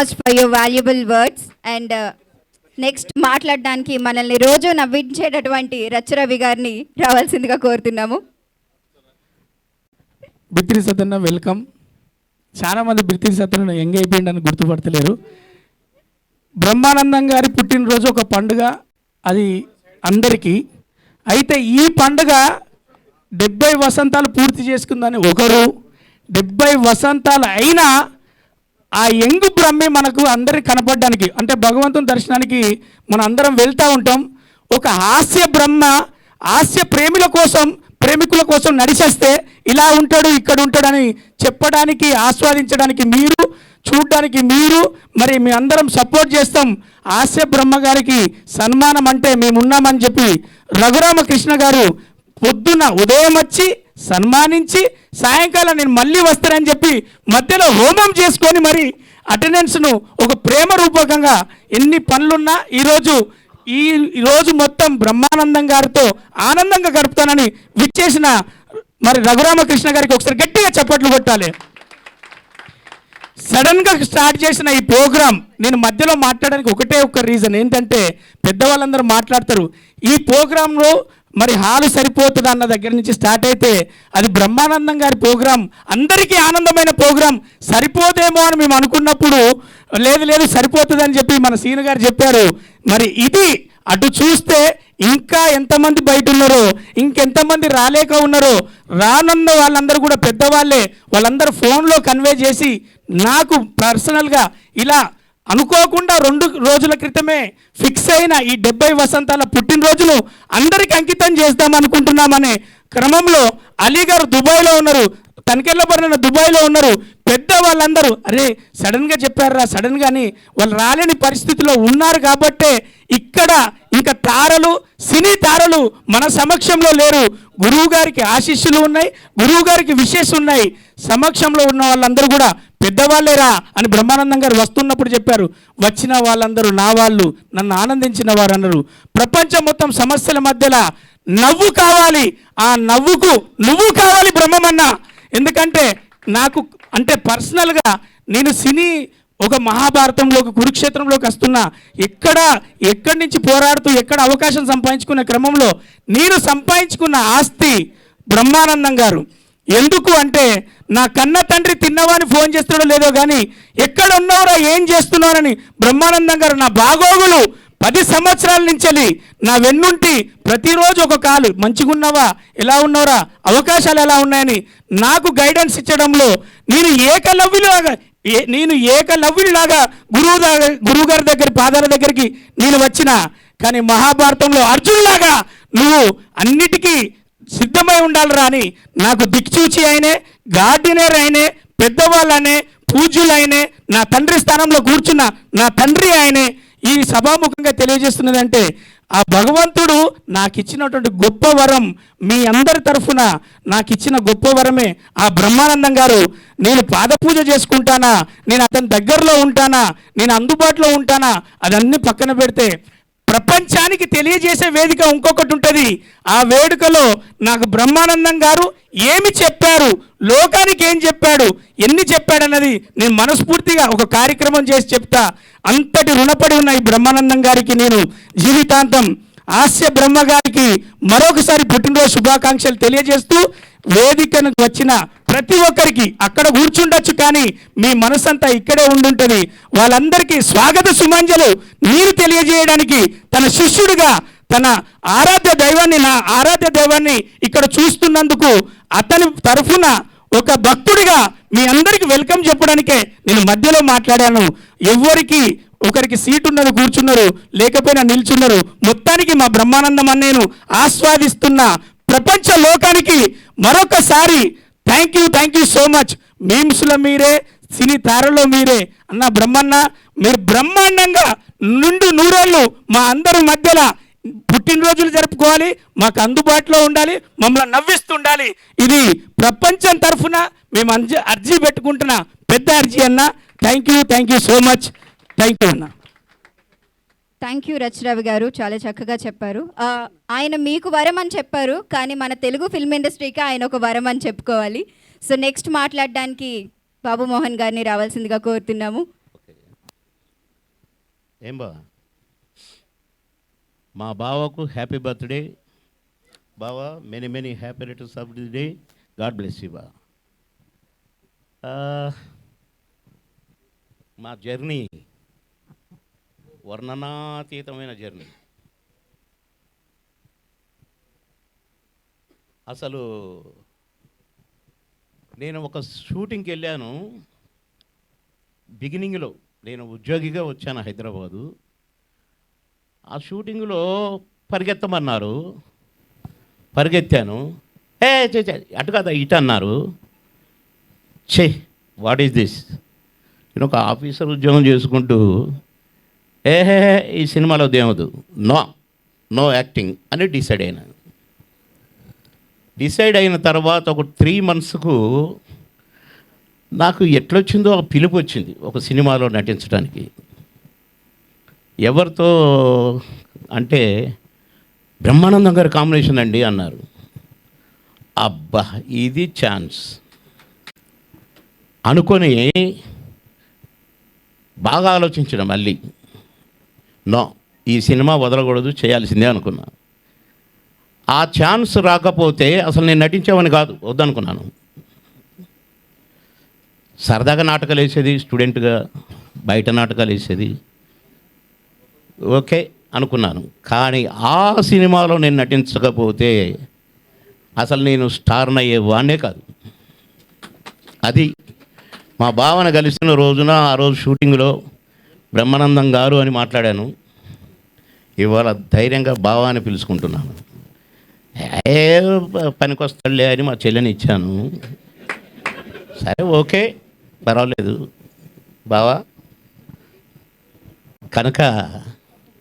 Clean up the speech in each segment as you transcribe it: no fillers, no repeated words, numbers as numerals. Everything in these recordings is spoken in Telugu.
Much for your valuable words. And next మాట్లాడడానికి మనల్ని రోజు నవ్వించేటటువంటి రచ్చరవి గారిని రావాల్సిందిగా కోరుతున్నాము. బిత్తిరి సత్యన్న వెల్కమ్. చాలామంది బిత్తిరి సత్యన్న యంగ్ అయిపోయిందని గుర్తుపడతలేరు. బ్రహ్మానందం గారి పుట్టినరోజు ఒక పండుగ, అది అందరికీ. అయితే ఈ పండుగ 70 వసంతాలు పూర్తి చేసుకుందని ఒకరు, 70 వసంతాలు అయినా ఆ యంగ్ బ్రహ్మే మనకు అందరికి కనపడడానికి, అంటే భగవంతుని దర్శనానికి మనం అందరం వెళ్తూ ఉంటాం. ఒక హాస్య బ్రహ్మ హాస్య ప్రేమికుల కోసం నడిచేస్తే ఇలా ఉంటాడు ఇక్కడ ఉంటాడని చెప్పడానికి, ఆస్వాదించడానికి మీరు, చూడడానికి మీరు, మరి మీ అందరం సపోర్ట్ చేస్తాం. హాస్య బ్రహ్మ గారికి సన్మానం అంటే మేమున్నామని చెప్పి రఘురామకృష్ణ గారు పొద్దున్న ఉదయం వచ్చి సన్మానించి సాయంకాలం నేను మళ్ళీ వస్తానని చెప్పి మధ్యలో హోమం చేసుకొని మరి అటెండెన్స్ను ఒక ప్రేమ రూపకంగా ఎన్ని పనులున్నా ఈరోజు మొత్తం బ్రహ్మానందం గారితో ఆనందంగా గడుపుతానని విచ్చేసిన మరి రఘురామకృష్ణ గారికి ఒకసారి గట్టిగా చప్పట్లు కొట్టాలి. సడన్గా స్టార్ట్ చేసిన ఈ ప్రోగ్రాం నేను మధ్యలో మాట్లాడడానికి ఒకటే ఒక రీజన్ ఏంటంటే, పెద్దవాళ్ళందరూ మాట్లాడతారు ఈ ప్రోగ్రాంలో మరి హాలు సరిపోతుంది అన్న దగ్గర నుంచి స్టార్ట్ అయితే అది బ్రహ్మానందం గారి ప్రోగ్రాం, అందరికీ ఆనందమైన ప్రోగ్రాం. సరిపోదేమో అని మేము అనుకున్నప్పుడు లేదు సరిపోతుందని చెప్పి మన సీను గారు చెప్పారు. మరి ఇది అటు చూస్తే ఇంకా ఎంతమంది బయట ఉన్నారో, ఇంకెంతమంది రాలేక ఉన్నారో, రానున్న వాళ్ళందరూ కూడా పెద్దవాళ్ళే, వాళ్ళందరూ ఫోన్లో కన్వే చేసి నాకు పర్సనల్గా ఇలా అనుకోకుండా 2 రోజుల క్రితమే ఫిక్స్ అయిన ఈ 70 వసంతాల పుట్టినరోజును అందరికీ అంకితం చేద్దాం అనుకుంటున్నామనే క్రమంలో అలీ గారు దుబాయ్లో ఉన్నారు, తనకెళ్ళబడిన దుబాయ్లో ఉన్నారు. పెద్ద వాళ్ళందరూ అరే సడన్గా చెప్పారా సడన్గా అని వాళ్ళు రాలేని పరిస్థితిలో ఉన్నారు. కాబట్టే ఇక్కడ ఇంకా సినీ తారలు మన సమక్షంలో లేరు. గురువు గారికి ఆశీస్సులు ఉన్నాయి, గురువు గారికి విషెస్ ఉన్నాయి. సమక్షంలో ఉన్న వాళ్ళందరూ కూడా పెద్దవాళ్ళేరా అని బ్రహ్మానందం గారు వస్తున్నప్పుడు చెప్పారు. వచ్చిన వాళ్ళందరూ నా వాళ్ళు, నన్ను ఆనందించిన వారు అన్నారు. ప్రపంచం మొత్తం సమస్యల మధ్యలో నవ్వు కావాలి, ఆ నవ్వుకు నువ్వు కావాలి బ్రహ్మమన్న. ఎందుకంటే నాకు అంటే పర్సనల్గా నేను సినీ ఒక మహాభారతంలోకి కురుక్షేత్రంలోకి వస్తున్నా, ఎక్కడి నుంచి పోరాడుతూ ఎక్కడ అవకాశం సంపాదించుకునే క్రమంలో నేను సంపాదించుకున్న ఆస్తి బ్రహ్మానందం గారు. ఎందుకు అంటే నా కన్న తండ్రి తిన్నవాని ఫోన్ చేస్తున్నాడో లేదో కానీ ఎక్కడ ఉన్నావురా ఏం చేస్తున్నారని బ్రహ్మానందం గారు నా బాగోగులు 10 సంవత్సరాల నుంచి నా వెన్నుంటి ప్రతిరోజు ఒక కాలు, మంచిగా ఉన్నావా, ఎలా ఉన్నావురా, అవకాశాలు ఎలా ఉన్నాయని నాకు గైడెన్స్ ఇచ్చడంలో నేను ఏకలవ్యునిలాగా గురువు గారి దగ్గర పాదాల దగ్గరికి నేను వచ్చిన. కానీ మహాభారతంలో అర్జునులాగా నువ్వు అన్నిటికీ సిద్ధమై ఉండాలిరా అని నాకు దిక్చూచి అయినే, గార్డినర్ అయినే, పెద్దవాళ్ళనే, పూజ్యులైనే, నా తండ్రి స్థానంలో కూర్చున్న నా తండ్రి ఆయనే. ఈ సభాముఖంగా తెలియజేస్తున్నదంటే ఆ భగవంతుడు నాకు ఇచ్చినటువంటి గొప్ప వరం, మీ అందరి తరఫున నాకు ఇచ్చిన గొప్ప వరమే ఆ బ్రహ్మానందం గారు. నేను పాదపూజ చేసుకుంటానా, నేను అతని దగ్గరలో ఉంటానా, నేను అందుబాటులో ఉంటానా, అదన్నీ పక్కన పెడితే ప్రపంచానికి తెలియజేసే వేదిక ఇంకొకటి ఉంటుంది. ఆ వేడుకలో నాకు బ్రహ్మానందం గారు ఏమి చెప్పారు, లోకానికి ఏం చెప్పాడు, ఎన్ని చెప్పాడన్నది నేను మనస్ఫూర్తిగా ఒక కార్యక్రమం చేసి చెప్తా. అంతటి రుణపడి ఉన్న ఈ బ్రహ్మానందం గారికి నేను జీవితాంతం, హాస్య బ్రహ్మ గారికి మరొకసారి పుట్టినరోజు శుభాకాంక్షలు తెలియజేస్తూ, వేదికను వచ్చిన ప్రతి ఒక్కరికి అక్కడ కూర్చుండొచ్చు కానీ మీ మనసంతా ఇక్కడే ఉండుంటుంది. వాళ్ళందరికీ స్వాగత సుమాంజలు మీరు తెలియజేయడానికి తన శిష్యుడిగా తన నా ఆరాధ్య దైవాన్ని ఇక్కడ చూస్తున్నందుకు అతని తరఫున ఒక భక్తుడిగా మీ అందరికి వెల్కమ్ చెప్పడానికే నేను మధ్యలో మాట్లాడాను. ఒకరికి సీట్ ఉన్నది కూర్చున్నారు, లేకపోయినా నిల్చున్నారు. మొత్తానికి మా బ్రహ్మానందం అన్నేను ఆస్వాదిస్తున్న ప్రపంచ లోకానికి మరొకసారి థ్యాంక్ యూ సో మచ్. మీమ్స్లో మీరే, సినీ తారలో మీరే అన్న బ్రహ్మన్న. మీరు బ్రహ్మాండంగా నూరేళ్ళు మా అందరి మధ్యలో పుట్టినరోజులు జరుపుకోవాలి, మాకు అందుబాటులో ఉండాలి, మమ్మల్ని నవ్విస్తుండాలి. ఇది ప్రపంచం తరఫున మేము అర్జీ పెట్టుకుంటున్న పెద్ద అర్జీ అన్న. Thank you so much. Thank you అన్న. థ్యాంక్ యూ రచరవి గారు, చాలా చక్కగా చెప్పారు. ఆయన మీకు వరం అని చెప్పారు, కానీ మన తెలుగు ఫిల్మ్ ఇండస్ట్రీకి ఆయన ఒక వరం అని చెప్పుకోవాలి. సో నెక్స్ట్ మాట్లాడడానికి బాబు మోహన్ గారిని రావాల్సిందిగా కోరుతున్నాము. ఏం బావ మా బావకు హ్యాపీ బర్త్డే బావ, many many happy returns of the day. God bless you బా. మా జర్నీ వర్ణనాతీతమైన జర్నీ. అసలు నేను ఒక షూటింగ్కి వెళ్ళాను. బిగినింగ్లో నేను ఉద్యోగిగా వచ్చాను హైదరాబాదు. ఆ షూటింగ్లో పరిగెత్తమన్నారు, పరిగెత్తాను. అటు కదా ఇటు అన్నారు. What is this? నేను ఒక ఆఫీసర్ ఉద్యోగం చేసుకుంటూ ఈ సినిమాలో దేవదు, నో యాక్టింగ్ అని డిసైడ్ అయిన తర్వాత ఒక 3 monthsకు నాకు ఎట్లొచ్చిందో ఒక పిలుపు వచ్చింది ఒక సినిమాలో నటించడానికి. ఎవరితో అంటే బ్రహ్మానందం గారి కాంబినేషన్ అండి అన్నారు. అబ్బా ఇది ఛాన్స్ అనుకొని బాగా ఆలోచించడం. మళ్ళీ ఈ సినిమా వదలకూడదు, చేయాల్సిందే అనుకున్నా. ఆ ఛాన్స్ రాకపోతే అసలు నేను నటించేవాడిని కాదు, వద్దనుకున్నాను. సరదాగా నాటకాలు వేసేది, స్టూడెంట్గా బయట నాటకాలు వేసేది, ఓకే అనుకున్నాను. కానీ ఆ సినిమాలో నేను నటించకపోతే అసలు నేను స్టార్ని అయ్యేవాడినే కాదు. అది మా భావన కలిసిన రోజున, ఆ రోజు షూటింగ్లో బ్రహ్మానందం గారు అని మాట్లాడాను. ఇవాళ ధైర్యంగా భావాన్ని పిలుచుకుంటున్నాను. పనికొస్తాడులే అని మా చెల్లెని ఇచ్చాను. సరే ఓకే పర్వాలేదు బావా. కనుక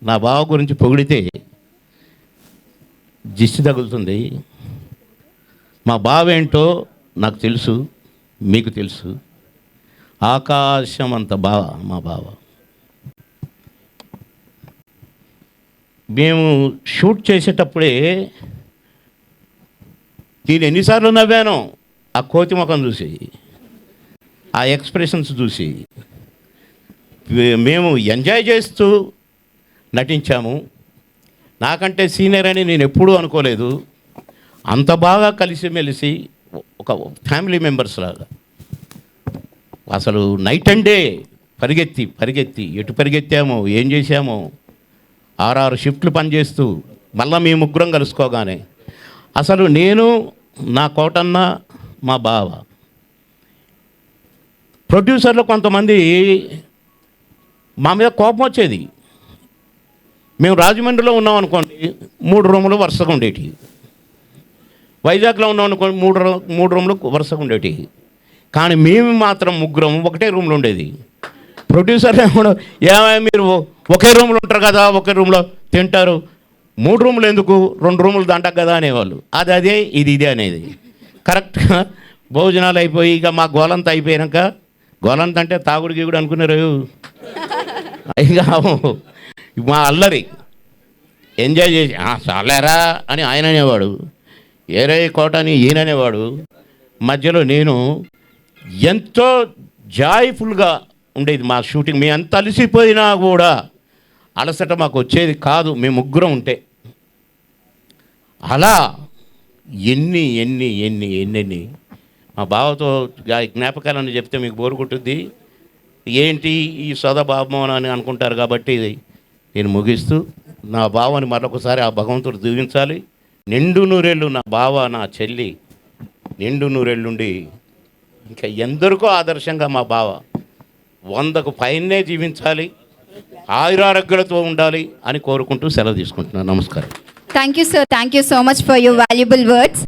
నా బావ గురించి పొగిడితే దిష్టి తగులుతుంది. మా బావ ఏంటో నాకు తెలుసు, మీకు తెలుసు. ఆకాశం అంత బావ మా బావ. మేము షూట్ చేసేటప్పుడే నేను ఎన్నిసార్లు నవ్వాను ఆ కోతి ముఖం చూసి, ఆ ఎక్స్ప్రెషన్స్ చూసి. మేము ఎంజాయ్ చేస్తూ నటించాము. నాకంటే సీనియర్ అని నేను ఎప్పుడూ అనుకోలేదు. అంత బాగా కలిసిమెలిసి ఒక ఫ్యామిలీ మెంబర్స్ లాగా అసలు నైట్ అండ్ డే పరిగెత్తి ఎటు పరిగెత్తామో ఏం చేశామో, 6 షిఫ్ట్లు పనిచేస్తూ మళ్ళీ మీ ముగ్గురం కలుసుకోగానే అసలు నేను, నా కోటన్న, మా బావ, ప్రొడ్యూసర్లు కొంతమంది మా మీద కోపం వచ్చేది. మేము రాజమండ్రిలో ఉన్నాం అనుకోండి, 3 రూములు వరుసగా ఉండేవి. వైజాగ్లో ఉన్నాం అనుకోండి, 3 రూములు వరుసగా ఉండేవి. కానీ మేము మాత్రం ముగ్గురం ఒకటే రూమ్లో ఉండేది. ప్రొడ్యూసర్లు ఏమైనా మీరు ఒకే రూమ్లో ఉంటారు కదా, ఒకే రూమ్లో తింటారు, 3 రూములు ఎందుకు, 2 రూములు దాంటారు కదా అనేవాళ్ళు. అదే ఇది అనేది. కరెక్ట్గా భోజనాలు అయిపోయి ఇక మా గోలంతా అయిపోయాక, గోలంత అంటే తాగుడు గీగుడు అనుకున్నారు. ఇక మా అల్లరి ఎంజాయ్ చేసి చాలేరా అని ఆయన అనేవాడు, ఏరే కోట అని ఈయన అనేవాడు. మధ్యలో నేను ఎంతో జాయ్ఫుల్గా ఉండేది మా షూటింగ్. మేము ఎంత అలసిపోయినా కూడా అలసట మాకు వచ్చేది కాదు మేము ముగ్గురం ఉంటే. అలా ఎన్ని ఎన్ని ఎన్ని ఎన్నెన్ని మా బావతో జ్ఞాపకాలని చెప్తే మీకు బోరు కొట్టుద్ది. ఏంటి ఈ సోదభావం అని అనుకుంటారు. కాబట్టి నేను ముగిస్తూ నా బావని మరొకసారి ఆ భగవంతుడు దీవించాలి. నిండు నూరేళ్ళు నా బావ, నా చెల్లి నిండు నూరేళ్ళుండి ఇంకా ఎందరికో ఆదర్శంగా మా బావ 100కు పైనే జీవించాలి, ఆయురారోగ్యాలతో ఉండాలి అని కోరుకుంటూ సెలవు తీసుకుంటున్నాను. నమస్కారం. Thank you sir, thank you so much for your valuable words.